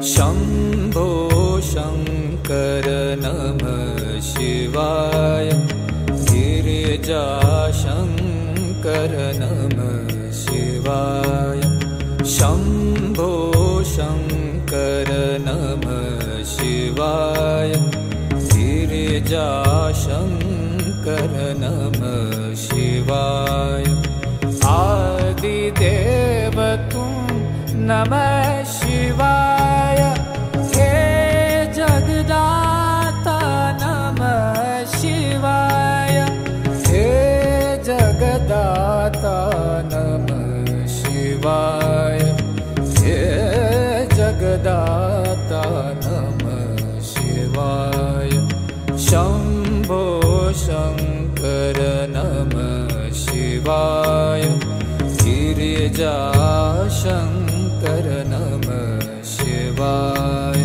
शम्भो शङ्कर नमः शिवाय गिरिजाशङ्कर नमः शिवाय शम्भो शङ्कर नमः शिवाय गिरिजाशङ्कर नमः शिवाय आदिदेव तुम नमः शिवाय हे जगदाता नमः शिवाय हे जगदाता नमः शिवाय हे जगदाता नमः शिवाय शम्भो शङ्कर नमः शिवाय गिरिजाशङ्कर नमः शिवाय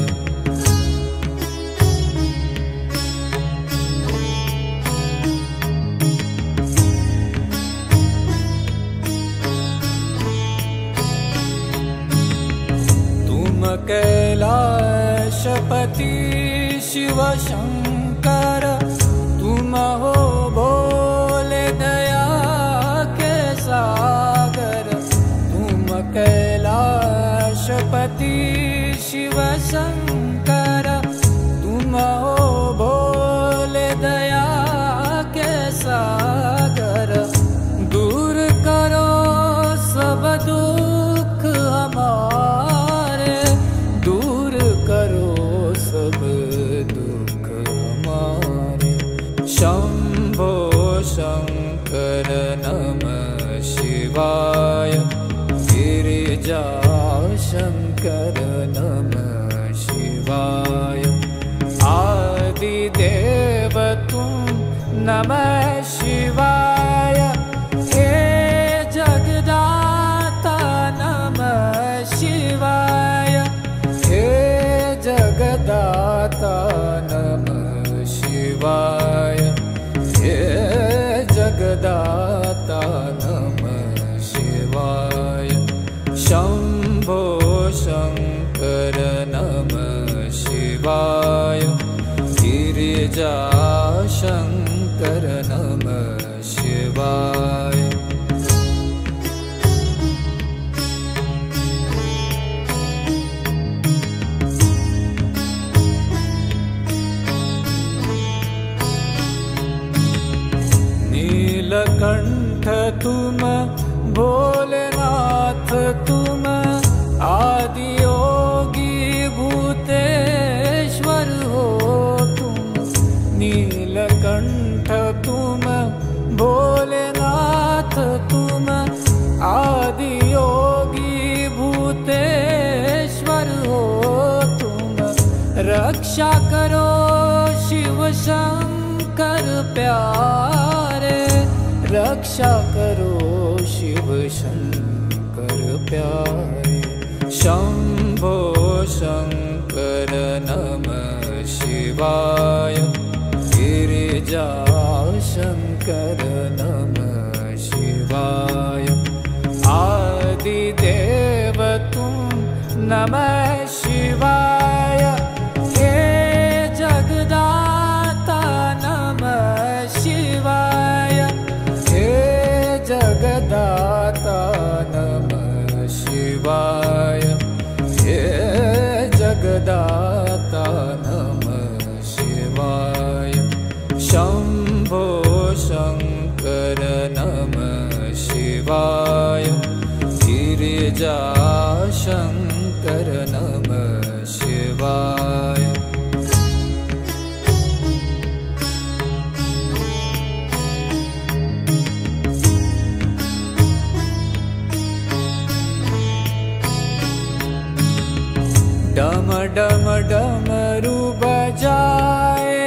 तुम कैलाशपति शिव शंकर तुम हो भोले दया के सागर तुम कैलाशपति शिव शंकर तुम हो भोले दया के सागर दूर करो सब दुख हमारे दूर करो सब दुख हमारे शम्भो शङ्कर नमः शिवाय गिरिजाशङ्कर नमः शिवाय आदिदेव तुम नमः शिवाय हे जगदाता नमः शिवाय हे जगदाता नमः शिवाय हे जगदाता नमः शिवाय शम्भो शङ्कर नमः शिवाय गिरिजाशङ्कर नमः शिवाय नीलकंठ तुम भोलेनाथ तुम आदि योगी भूतेश्वर हो तुम नीलकंठ तुम भोलेनाथ तुम आदि योगी भूतेश्वर हो तुम रक्षा करो शिव शंकर प्यारे रक्षा करो शिव शंकर प्यारे शम्भो शङ्कर नमः शिवाय गिरिजाशङ्कर नमः शिवाय आदिदेव तुम नमः शिवाय हे जगदाता नमः शिवाय हे जगदाता नमः शिवाय हे जगदाता नमः शिवाय शम्भो शङ्कर नमः शिवाय गिरिजाशङ्कर नमः शिवाय डम डम डमरू बजाए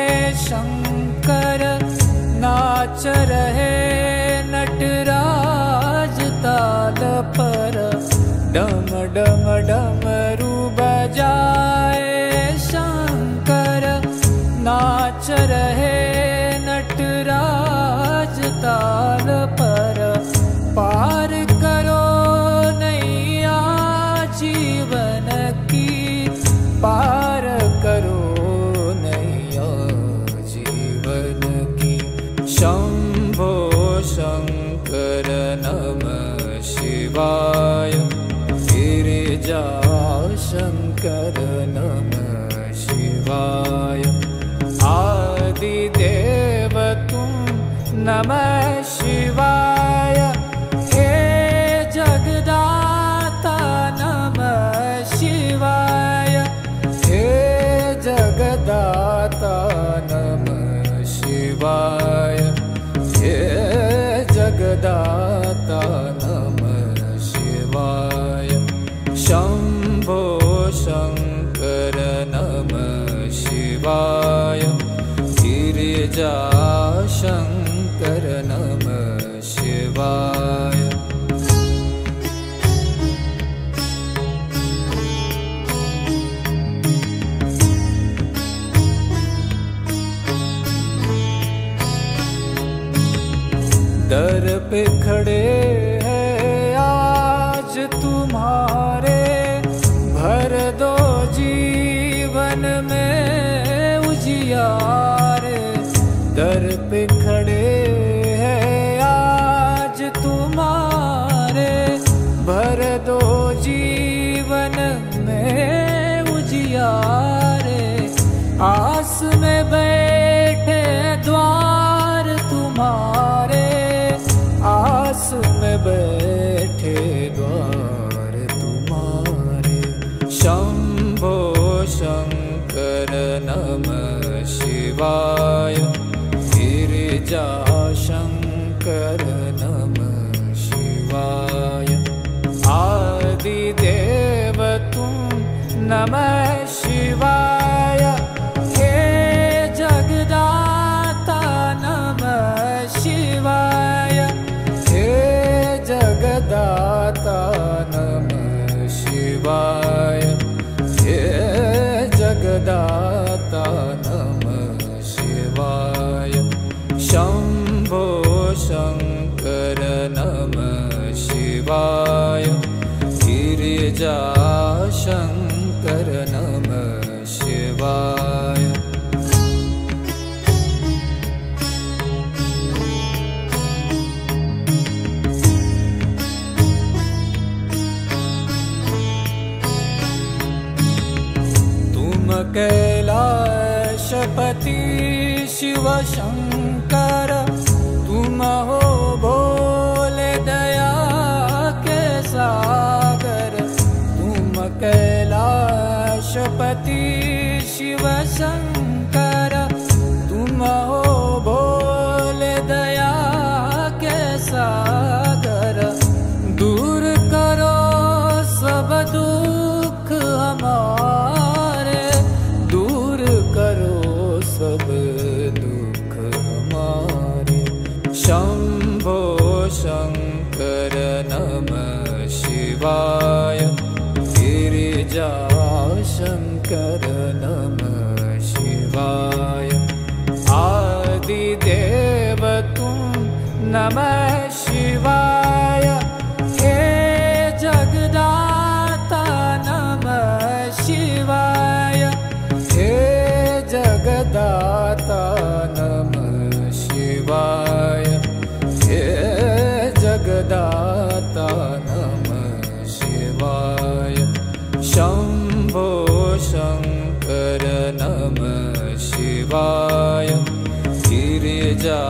शंकर नाच रहे नटराज ताल पर डम डम डमरू बजाए शंकर नाच रहे नटराज ताल पर पार करो नैया जीवन की पे खड़े हैं आज तुम्हारे, भर दो जीवन में उजियारे। दर पे खड़े हैं आज तुम्हारे, भर दो जीवन में उजियारे। आस में बैठे द्वार तुम्हारे, आस में बैठे द्वार तुम्हारे। शंभो शंकर नमः शिवाय, गिरिजा शंकर नमः शिवाय। आदिदेव तुम नमः शिवाय, हे जगदाता नमः शिवाय, हे जगदाता नमः शिवाय, हे जगदाता नमः शिवाय। शंभो शंकर नमः शिवाय, गिरिजा शंकर नमः शिवाय। तुम कैलाशपति शिव शंकर, तुम हो भोले दया के सागर। तुम कैलाशपति शिव शंकर, तुम हो भोले दया के सागर। दूर करो सब दुख हमारे, दूर करो सब दुख हमारे। शंभो शंकर नमः शिवाय, गिरिजा शंकर नमः शिवाय। आदिदेव तुम नमः शिवाय, हे जगदाता नमः शिवाय, हे जगदाता नमः शिवाय, हे जगदाता नमः शिवाय। शंभो शंकर नमः शिवाय, गिरिजा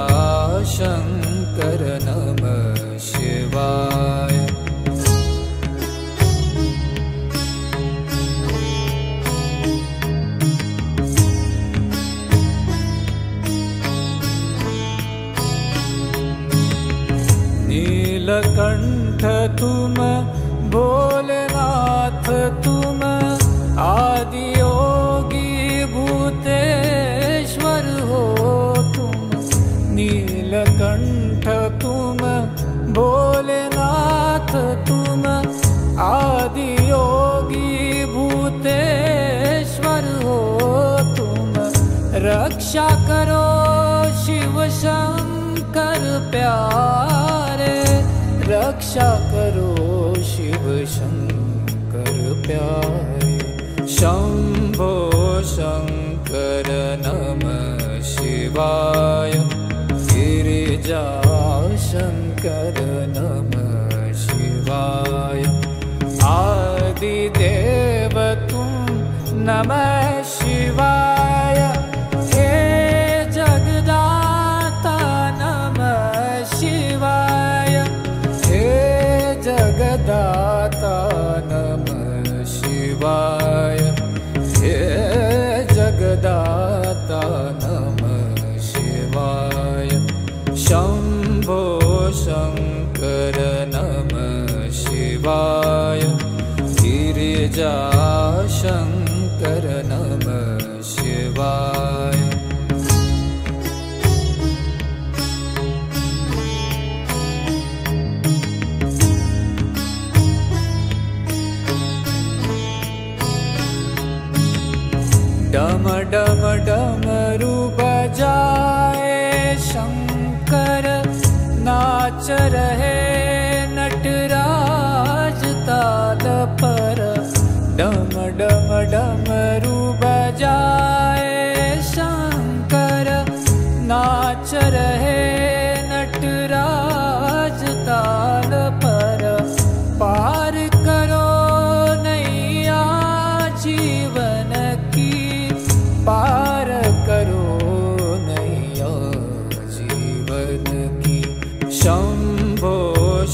शंकर नमः शिवाय। नीलकंठ तुम भोलेनाथ, तुम आदि योगी भूतेश्वर हो तुम। नीलकंठ तुम भोलेनाथ, तुम आदि योगी भूतेश्वर हो तुम। रक्षा करो शिव शंकर प्यारे, रक्षा करो शिव शंकर प्यारे। शंभो शंकर नमः शिवाय, गिरिजा शंकर नमः शिवाय। आदिदेव तुम नमः शिवाय, हे जगदाता नमः शिवाय, हे जगदाता नमः शिवाय, हे जगदाता नमः शिवाय। शंभो शंकर नमः शिवाय, गिरिजा शंकर नमः शिवाय। डम डम डमरू बजाए शंकर, नाच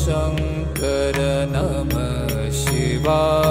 शङ्कर नमः शिवाय।